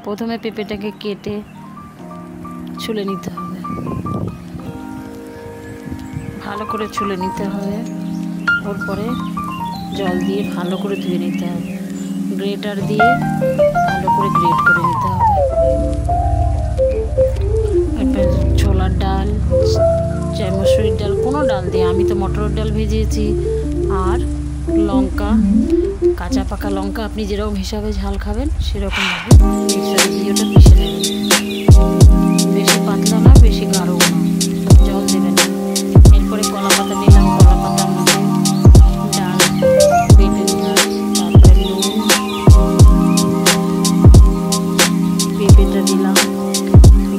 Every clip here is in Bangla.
প্রথমে পেঁপেটাকে কেটে ছুলে নিতে হবে, ভালো করে ছুলে নিতে হবে। ওর পরে জল দিয়ে ভালো করে ধুয়ে নিতে হবে, গ্রেটার দিয়ে ভালো করে গ্রেট করে নিতে হবে। এরপর ছোলার ডাল, চাই মসুরির ডাল, কোনো ডাল দিয়ে, আমি তো মটরের ডাল ভেজিয়েছি। আর লঙ্কা, কাঁচা পাকা লঙ্কা, আপনি যেরকম হিসাবে ঝাল খাবেন সেরকমভাবে মিক্সারে দিয়ে ওটা পিষে নেবেন। বেশি পাতলা না, বেশি গাঢ় না, জল দেবেন না। এরপরে কলা পাতা নিলাম, কলা পাতার মধ্যে ডাল বেটে দিলাম, তারপরে নুন, পেঁপেটা দিলাম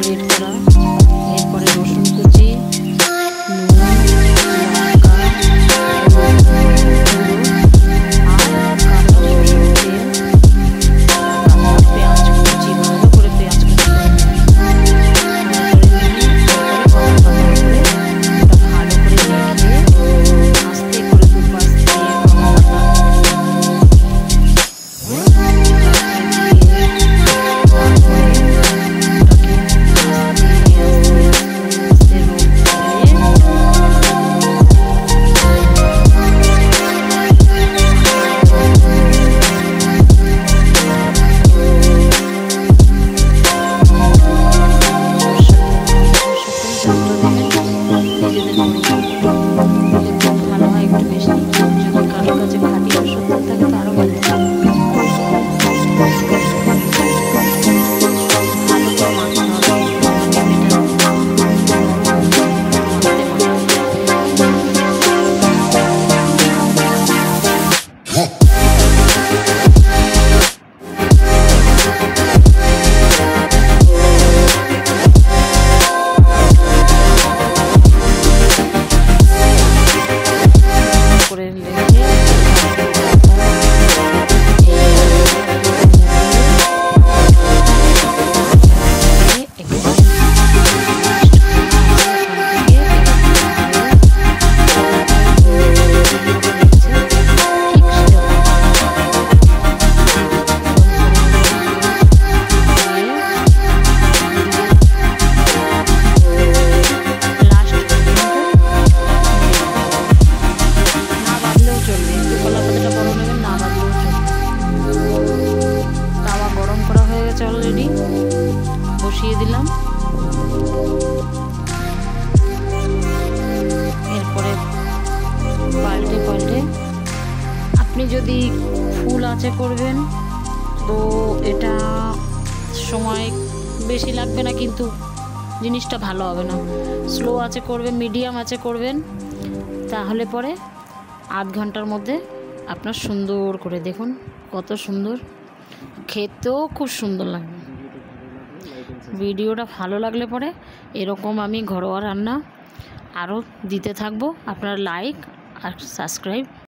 গ্রেট করা, এরপরে রসুন কুচি, নুন, লঙ্কা, অলরেডি বসিয়ে দিলাম। এরপরে পাল্টে পাল্টে, আপনি যদি ফুল আঁচে করবেন তো এটা সময় বেশি লাগবে না, কিন্তু জিনিসটা ভালো হবে না। স্লো আঁচে করবেন, মিডিয়াম আঁচে করবেন, তাহলে পরে আধ ঘন্টার মধ্যে আপনার সুন্দর করে, দেখুন কত সুন্দর, খেতেও খুব সুন্দর লাগবে। ভিডিওটা ভালো লাগলে পরে এরকম আমি ঘরোয়া রান্না আরও দিতে থাকবো। আপনারা লাইক আর সাবস্ক্রাইব